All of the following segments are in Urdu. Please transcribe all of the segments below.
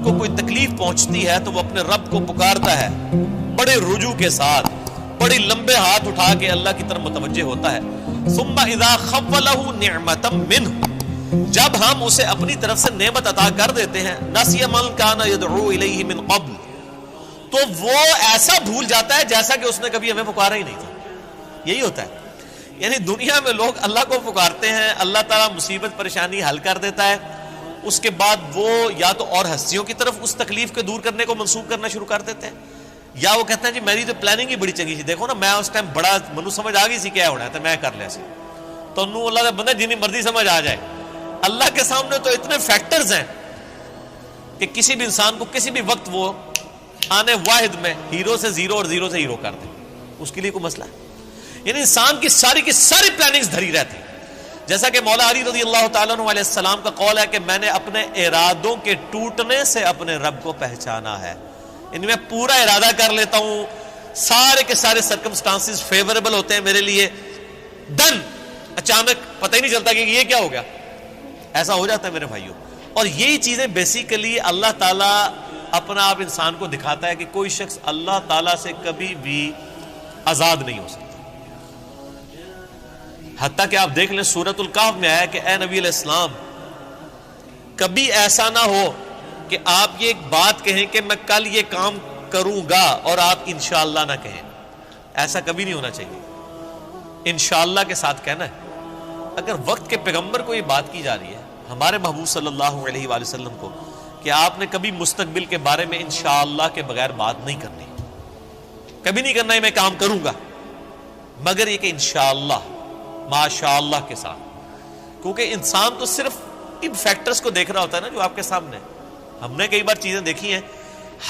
کو کوئی تکلیف پہنچتی ہے تو وہ اپنے رب کو پکارتا ہے بڑے رجوع کے ساتھ، بڑی لمبے ہاتھ اٹھا کے اللہ کی طرف متوجہ ہوتا ہے. ثم اذا خوله نعمتا منه، جب ہم اسے اپنی طرف سے نعمت عطا کر دیتے ہیں، نسی من کان یدعو الیہ من قبل، تو وہ ایسا بھول جاتا ہے جیسا کہ اس نے کبھی ہمیں پکارا ہی نہیں تھا. یہی ہوتا ہے. یعنی دنیا میں لوگ اللہ کو پکارتے ہیں، اللہ تعالیٰ مصیبت پریشانی حل کر دیتا ہے، اس کے بعد وہ یا تو اور ہستیوں کی طرف اس تکلیف کو دور کرنے کو منسوخ کرنا شروع کر دیتے ہیں، یا وہ کہتے ہیں جی میری تو پلاننگ ہی بڑی چنگی سی، دیکھو نا میں اس ٹائم بڑا منو سمجھ آ گئی سی کیا ہونا ہے تو میں کر لیا سی. تو نو اللہ کا بندہ جنی مرضی سمجھ آ جائے، اللہ کے سامنے تو اتنے فیکٹرز ہیں کہ کسی بھی انسان کو کسی بھی وقت وہ آنے واحد میں ہیرو سے زیرو اور زیرو سے ہیرو کر دے، اس کے لیے کوئی مسئلہ ہے. یعنی انسان کی ساری پلاننگز دھری رہتی. جیسا کہ مولا علی رضی اللہ تعالیٰ عنہ علیہ السلام کا قول ہے کہ میں نے اپنے ارادوں کے ٹوٹنے سے اپنے رب کو پہچانا ہے. ان میں پورا ارادہ کر لیتا ہوں، سارے کے سارے سرکمسٹانسز فیوریبل ہوتے ہیں میرے لیے، ڈن، اچانک پتہ ہی نہیں چلتا کہ یہ کیا ہو گیا. ایسا ہو جاتا ہے میرے بھائیوں. اور یہی چیزیں بیسیکلی اللہ تعالیٰ اپنا آپ انسان کو دکھاتا ہے کہ کوئی شخص اللہ تعالیٰ سے کبھی بھی آزاد نہیں ہو سکتا. حتیٰ کہ آپ دیکھ لیں سورۃ الکہف میں آیا کہ اے نبی علیہ السلام کبھی ایسا نہ ہو کہ آپ یہ ایک بات کہیں کہ میں کل یہ کام کروں گا اور آپ انشاءاللہ نہ کہیں. ایسا کبھی نہیں ہونا چاہیے. انشاءاللہ کے ساتھ کہنا ہے. اگر وقت کے پیغمبر کو یہ بات کی جا رہی ہے ہمارے محبوب صلی اللہ علیہ وآلہ وسلم کو کہ آپ نے کبھی مستقبل کے بارے میں انشاءاللہ کے بغیر بات نہیں کرنی، کبھی نہیں کرنا ہے میں کام کروں گا، مگر یہ کہ انشاءاللہ ماشاءاللہ کے ساتھ. کیونکہ انسان تو صرف ان فیکٹرز کو دیکھ رہا ہوتا ہے نا جو آپ کے سامنے. ہم نے کئی بار چیزیں دیکھی ہیں،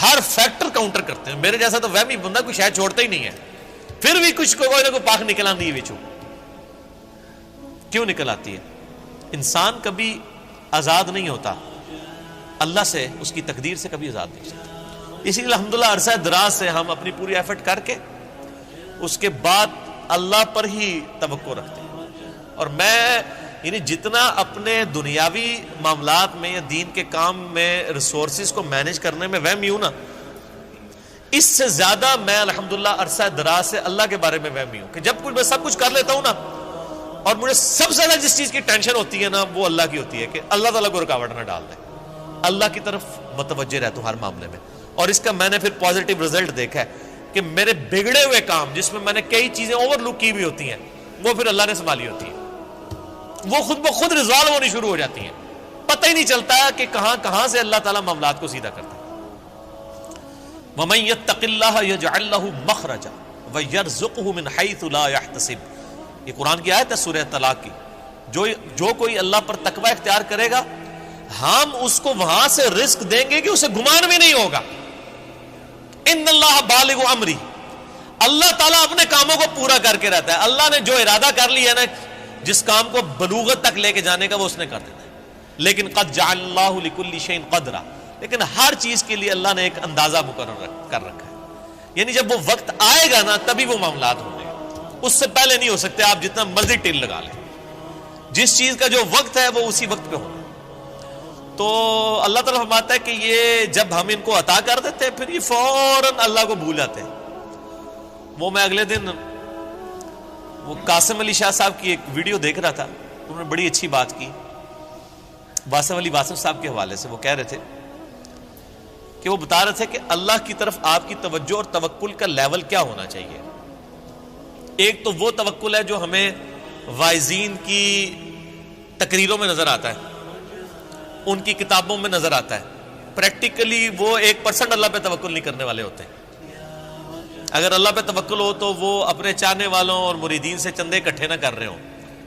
ہر فیکٹر کاؤنٹر کرتے ہیں. میرے جیسا تو وہمی بندہ کوئی شاید چھوڑتا ہی نہیں ہے، پھر بھی کچھ کوئی نہ کوئی پاک نکل آتی ہے بچوں. کیوں نکل آتی ہے؟ انسان کبھی آزاد نہیں ہوتا اللہ سے، اس کی تقدیر سے کبھی آزاد نہیں ہو سکتا. اسی لیے الحمدللہ عرصہ دراز سے ہم اپنی پوری ایفرٹ کر کے اس کے بعد اللہ پر ہی توقع رکھتے ہیں. اور میں یعنی جتنا اپنے دنیاوی معاملات میں یا دین کے کام میں ریسورسز کو مینج کرنے میں وہمی ہوں نا، اس سے زیادہ میں الحمدللہ عرصہ دراز سے اللہ کے بارے میں وہمی ہوں کہ جب کچھ میں سب کچھ کر لیتا ہوں نا، اور مجھے سب سے زیادہ جس چیز کی ٹینشن ہوتی ہے نا وہ اللہ کی ہوتی ہے کہ اللہ تعالیٰ کو رکاوٹ نہ ڈال دے. اللہ کی طرف متوجہ رہتا ہوں ہر معاملے میں. اور اس کا میں نے پھر پازیٹیو رزلٹ دیکھا ہے کہ میرے بگڑے ہوئے کام جس میں میں نے کئی چیزیں اوور لک کی ہوئی ہوتی ہیں وہ پھر اللہ نے سنبھالی ہوتی ہیں، وہ خود بخود ریزالو ہونی شروع ہو جاتی ہیں. پتہ ہی نہیں چلتا کہ کہاں سے اللہ تعالیٰ معاملات کو سیدھا کرتا ہے. وَمَن يَتَّقِ اللَّهَ يَجْعَلْ لَهُ مَخْرَجًا وَيَرْزُقْهُ مِنْ حَيْثُ لَا يَحْتَسِبُ. یہ قرآن کی آیت ہے سورہ طلاق کی. جو کوئی اللہ پر تقوی اختیار کرے گا ہم اس کو وہاں سے رزق دیں گے کہ اسے گمان بھی نہیں ہوگا. ان اللہ بالغ امری، اللہ تعالیٰ اپنے کاموں کو پورا کر کے رہتا ہے. اللہ نے جو ارادہ کر لیا ہے نا جس کام کو بلوغت تک لے کے جانے کا وہ اس نے کر دینا ہے. لیکن قد جعل اللہ لکل شیء قدرا، لیکن ہر چیز کے لیے اللہ نے ایک اندازہ مقرر کر رکھا ہے. یعنی جب وہ وقت آئے گا نا تبھی وہ معاملات ہوں گے، اس سے پہلے نہیں ہو سکتے. آپ جتنا مرضی ٹل لگا لیں، جس چیز کا جو وقت ہے وہ اسی وقت پہ ہوگا. تو اللہ تعالیٰ فرماتا ہے کہ یہ جب ہم ان کو عطا کر دیتے ہیں پھر یہ فوراً اللہ کو بھول جاتے ہیں. وہ میں اگلے دن وہ قاسم علی شاہ صاحب کی ایک ویڈیو دیکھ رہا تھا، انہوں نے بڑی اچھی بات کی واسف علی واسف صاحب کے حوالے سے. وہ کہہ رہے تھے کہ وہ بتا رہے تھے کہ اللہ کی طرف آپ کی توجہ اور توکل کا لیول کیا ہونا چاہیے. ایک تو وہ توکل ہے جو ہمیں واعظین کی تقریروں میں نظر آتا ہے، ان کی کتابوں میں نظر آتا ہے. پریکٹیکلی وہ 1% اللہ پہ توکل نہیں کرنے والے ہوتے ہیں. اگر اللہ پہ توکل ہو تو وہ اپنے چاہنے والوں اور مریدین سے چندے اکٹھے نہ کر رہے ہوں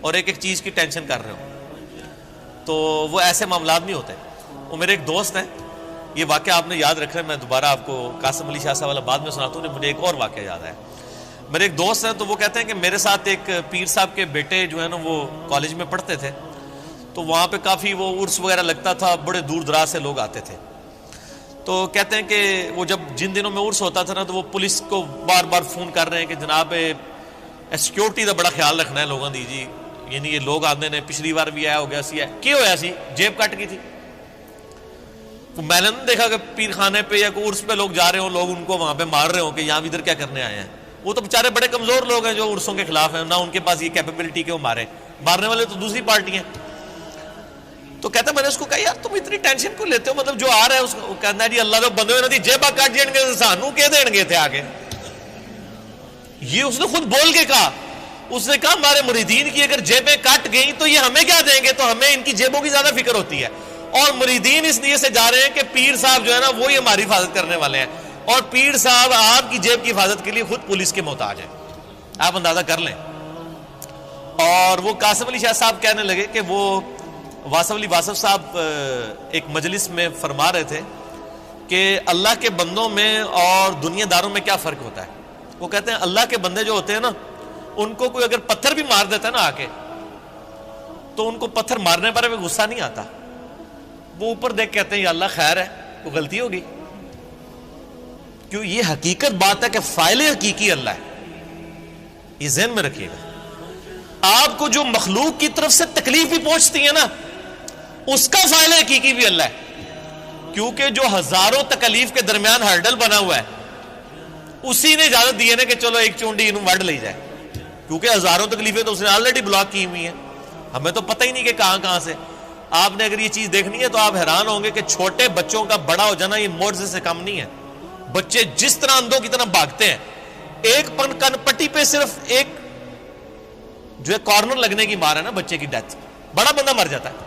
اور ایک ایک چیز کی ٹینشن کر رہے ہوں، تو وہ ایسے معاملات نہیں ہوتے. وہ میرے ایک دوست ہیں، یہ واقعہ آپ نے یاد رکھ رہے ہیں، میں دوبارہ آپ کو قاسم علی شاہ صاحب والا بعد میں سناتا ہوں. مجھے ایک اور واقعہ یاد ہے. میرے ایک دوست ہیں تو وہ کہتے ہیں کہ میرے ساتھ ایک پیر صاحب کے بیٹے جو ہے نا وہ کالج میں پڑھتے تھے، تو وہاں پہ کافی وہ عرس وغیرہ لگتا تھا، بڑے دور دراز سے لوگ آتے تھے. تو کہتے ہیں کہ وہ جب جن دنوں میں عرس ہوتا تھا نا تو وہ پولیس کو بار بار فون کر رہے ہیں کہ جناب سیکیورٹی کا بڑا خیال رکھنا ہے لوگوں دی جی. یعنی یہ لوگ آتے نے پچھلی بار بھی آیا ہو گیا سی ہے کی ہویا سی جیب کٹ گئی تھی. میں نے نہیں دیکھا کہ پیر خانے پہ یا کوئی عرس پہ لوگ جا رہے ہوں، لوگ ان کو وہاں پہ مار رہے ہوں کہ یہاں ادھر کیا کرنے آئے ہیں. وہ تو بیچارے بڑے کمزور لوگ ہیں جو عرسوں کے خلاف ہیں، نہ ان کے پاس یہ کیپیبلٹی کہ وہ مارنے والے تو دوسری پارٹی ہیں. تو کہتا ہے میں نے اس کو کہا یار تم اتنی ٹینشن کیوں لیتے ہو، مطلب جو آ رہا ہے اس کو کہنا ہے جی اللہ تو بندے ہوئے جیبا کاٹ جین گے سانو کہ دین گے تھے آگے. یہ اس نے خود بول کے کہا. اس نے کہا ہمارے مریدین کی اگر جیبیں کٹ گئیں تو یہ ہمیں کیا دیں گے، تو ہمیں ان کی جیبوں کی زیادہ فکر ہوتی ہے. اور مریدین اس لیے سے جا رہے ہیں کہ پیر صاحب جو ہے نا وہی ہماری حفاظت کرنے والے ہیں، اور پیر صاحب آپ کی جیب کی حفاظت کے لیے خود پولیس کے محتاج ہیں. آپ اندازہ کر لیں. اور وہ قاسم علی شاہ صاحب کہنے لگے کہ وہ واصف صاحب ایک مجلس میں فرما رہے تھے کہ اللہ کے بندوں میں اور دنیا داروں میں کیا فرق ہوتا ہے. وہ کہتے ہیں اللہ کے بندے جو ہوتے ہیں نا ان کو کوئی اگر پتھر بھی مار دیتا ہے نا آ کے، تو ان کو پتھر مارنے پر بھی غصہ نہیں آتا. وہ اوپر دیکھ کہتے ہیں یا اللہ خیر ہے، کوئی غلطی ہوگی. کیوں؟ یہ حقیقت بات ہے کہ فاعل حقیقی اللہ ہے. یہ ذہن میں رکھیے گا. آپ کو جو مخلوق کی طرف سے تکلیف بھی پہنچتی ہے نا اس کا فاعل حقیقی بھی اللہ ہے، کیونکہ جو ہزاروں تکلیف کے درمیان ہرڈل بنا ہوا ہے اسی نے اجازت دی ہے نا کہ چلو ایک چونڈی انہوں وڈ لے جائے، کیونکہ ہزاروں تکلیفیں تو اس نے آلریڈی بلاک کی ہوئی ہیں. ہمیں تو پتہ ہی نہیں کہ کہاں سے. آپ نے اگر یہ چیز دیکھنی ہے تو آپ حیران ہوں گے کہ چھوٹے بچوں کا بڑا ہو جانا یہ معجزے سے کم نہیں ہے. بچے جس طرح اندھوں کی طرح بھاگتے ہیں، ایک کن پٹی پہ صرف ایک جو ہے کارنر لگنے کی مار ہے نا بچے کی ڈیتھ، بڑا بندہ مر جاتا ہے.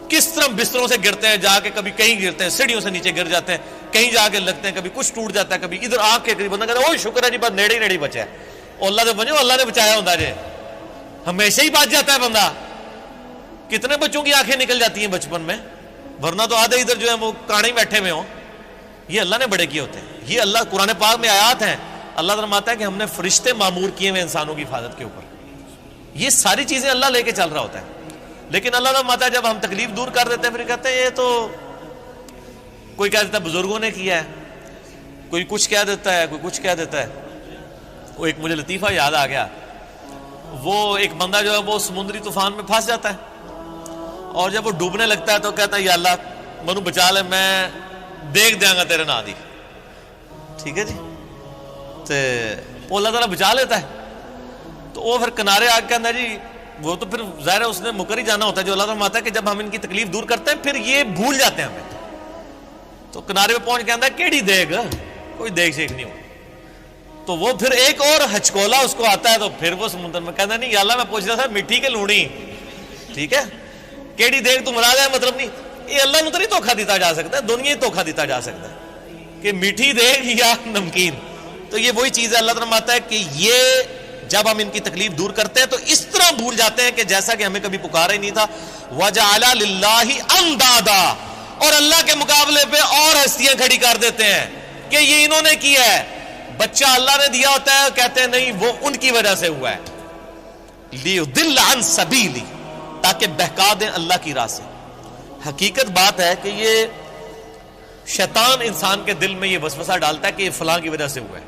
کس طرح بستروں سے گرتے ہیں، جا کے کبھی کہیں گرتے ہیں، سیڑھیوں سے نیچے گر جاتے ہیں، کہیں جا کے لگتے ہیں، کبھی کچھ ٹوٹ جاتا ہے، کبھی ادھر آ کے بندہ کہتا ہے اوہ شکر ہے جی بس نیڑے ہی بچا ہے. اللہ سے بنو اللہ نے بچایا ہوتا ہے، ہمیشہ ہی بچ جاتا ہے بندہ. کتنے بچوں کی آنکھیں نکل جاتی ہیں بچپن میں، ورنہ تو آدھے ادھر جو ہے وہ کانے بیٹھے ہوئے ہوں. یہ اللہ نے بڑے کیے ہوتے ہیں. یہ اللہ قرآن پاک میں آیات ہیں. اللہ فرماتا ہے کہ ہم نے فرشتے معمور کیے ہوئے انسانوں کی حفاظت کے اوپر. یہ ساری چیزیں اللہ لے کے چل رہا ہوتا ہے. لیکن اللہ فرماتا ہے جب ہم تکلیف دور کر دیتے ہیں پھر کہتے ہیں یہ تو کوئی کہہ دیتا ہے بزرگوں نے کیا ہے، کوئی کچھ کہہ دیتا ہے، کوئی کچھ کہہ دیتا ہے. وہ ایک مجھے لطیفہ یاد آ گیا. وہ ایک بندہ جو ہے وہ سمندری طوفان میں پھنس جاتا ہے، اور جب وہ ڈوبنے لگتا ہے تو کہتا ہے یا اللہ منو بچا لے، میں دیکھ دیا گا تیرے نام دی. ٹھیک ہے جی. تو وہ اللہ تعالیٰ بچا لیتا ہے. تو وہ پھر کنارے آ کے کہتا ہے جی وہ تو پھر ظاہر ہے اس نے مکر ہی جانا ہوتا ہے. جو اللہ تعالیٰ فرماتا ہے کہ جب ہم ان کی تکلیف دور کرتے ہیں پھر یہ بھول جاتے ہیں ہمیں. تو کنارے پہ پہنچ کے کہتا ہے کیڑی دیکھ، کوئی دیکھ شیک نہیں ہو. تو وہ پھر ایک اور ہچکولا اس کو آتا ہے، تو پھر وہ سمندر میں کہتا ہے نہیں یا اللہ میں پوچھ رہا تھا مٹھی کے لونی. ٹھیک ہے، کیڑی دیکھ تم مراد ہے مطلب نہیں. یہ اللہ نے تو نہیں دھوکھا دیتا جا سکتا ہے، دنیا ہی دھوکھا دیتا جا سکتا ہے کہ میٹھی دیکھ یا نمکین. تو یہ وہی چیز ہے. اللہ تعالیٰ فرماتا ہے کہ یہ جب ہم ان کی تکلیف دور کرتے ہیں تو اس طرح بھول جاتے ہیں کہ جیسا کہ ہمیں کبھی پکارا ہی نہیں تھا. وَجَعَلَ لِلَّهِ أَنْدَادًا، اور اللہ کے مقابلے پہ اور ہستیاں کھڑی کر دیتے ہیں کہ یہ انہوں نے کیا ہے. بچہ اللہ نے دیا ہوتا ہے، کہتے ہیں نہیں وہ ان کی وجہ سے ہوا ہے. لِيُضِلَّ عَنْ سَبِيلِهِ، تاکہ بہکا دیں اللہ کی راہ سے. حقیقت بات ہے کہ یہ شیطان انسان کے دل میں یہ وسوسہ ڈالتا ہے کہ یہ فلاں کی وجہ سے ہوا ہے.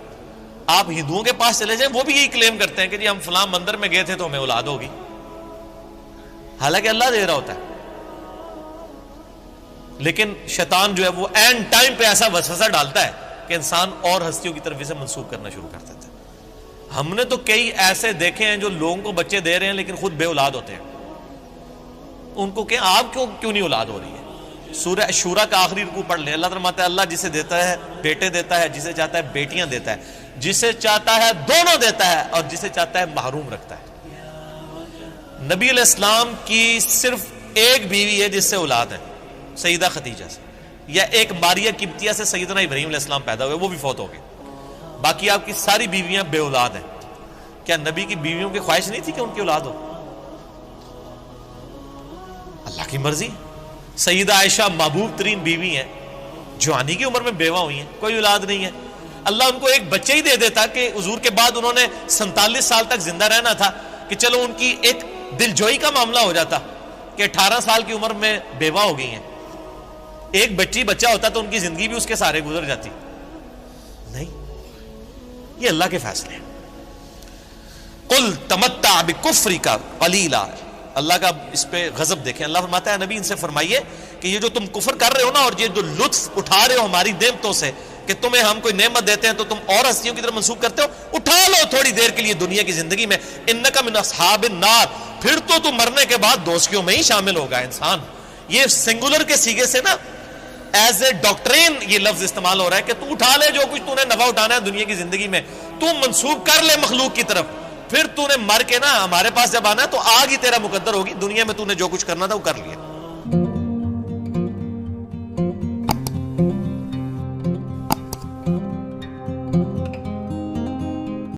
آپ ہندوؤں کے پاس چلے جائیں، وہ بھی یہی کلیم کرتے ہیں کہ جی ہم فلاں مندر میں گئے تھے تو ہمیں اولاد ہوگی، حالانکہ اللہ دے رہا ہوتا ہے. لیکن شیطان جو ہے وہ اینڈ ٹائم پہ ایسا وسوسہ ڈالتا ہے کہ انسان اور ہستیوں کی طرف اسے منسوخ کرنا شروع کر دیتا ہے. ہم نے تو کئی ایسے دیکھے ہیں جو لوگوں کو بچے دے رہے ہیں لیکن خود بے اولاد ہوتے ہیں. ان کو کہ آپ کیوں نہیں اولاد ہو رہی ہے. سورہ شورا کا آخری رکوع پڑھ لیں. اللہ فرماتا ہے اللہ جسے دیتا ہے بیٹے دیتا ہے، جسے چاہتا ہے بیٹیاں دیتا ہے، جسے چاہتا ہے دونوں دیتا ہے، اور جسے چاہتا ہے محروم رکھتا ہے. نبی علیہ السلام کی صرف ایک بیوی ہے جس سے اولاد ہے، سیدہ خدیجہ سے، یا ایک ماریہ قبطیہ سے سیدنا ابراہیم علیہ السلام پیدا ہوئے، وہ بھی فوت ہو گئے. باقی آپ کی ساری بیویاں بے اولاد ہیں. کیا نبی کی بیویوں کی خواہش نہیں تھی کہ ان کی اولاد ہو؟ اللہ کی مرضی. سیدہ عائشہ محبوب ترین بیوی ہیں، جوانی کی عمر میں بیوہ ہوئی ہیں، کوئی اولاد نہیں ہے. اللہ ان کو ایک بچے ہی دے دیتا کہ حضور کے بعد انہوں نے 47 سال تک زندہ رہنا تھا، کہ چلو ان کی ایک دل جوئی کا معاملہ ہو جاتا کہ 18 سال کی عمر میں بیوہ ہو گئی ہیں. ایک بچہ ہوتا تو ان کی زندگی بھی اس کے سارے گزر جاتی. نہیں، یہ اللہ کے فیصلے ہیں. قل تمتع بکفرک قلیلا. اللہ کا اس پہ غضب دیکھیں. اللہ فرماتا ہے نبی ان سے فرمائیے کہ یہ جو تم کفر کر رہے ہو نا اور یہ جو لطف اٹھا رہے ہو ہماری نعمتوں سے کہ تمہیں ہم کوئی نعمت دیتے ہیں تو تم اور ہستیوں کی طرف منسوخ کرتے ہو, اٹھا لو تھوڑی دیر کے لیے دنیا کی زندگی میں, انک من اصحاب النار, پھر تو تم مرنے کے بعد دوزخیوں میں ہی شامل ہوگا انسان. یہ سنگولر کے سیغے سے نا ایز اے ڈاکٹرین یہ لفظ استعمال ہو رہا ہے کہ تو اٹھا لے جو کچھ تو نے نفع اٹھانا ہے دنیا کی زندگی میں, تو منسوخ کر لے مخلوق کی طرف, پھر تو نے مر کے نا ہمارے پاس جب آنا ہے تو آگ ہی تیرا مقدر ہوگی, دنیا میں تو نے جو کچھ کرنا تھا وہ کر لیا.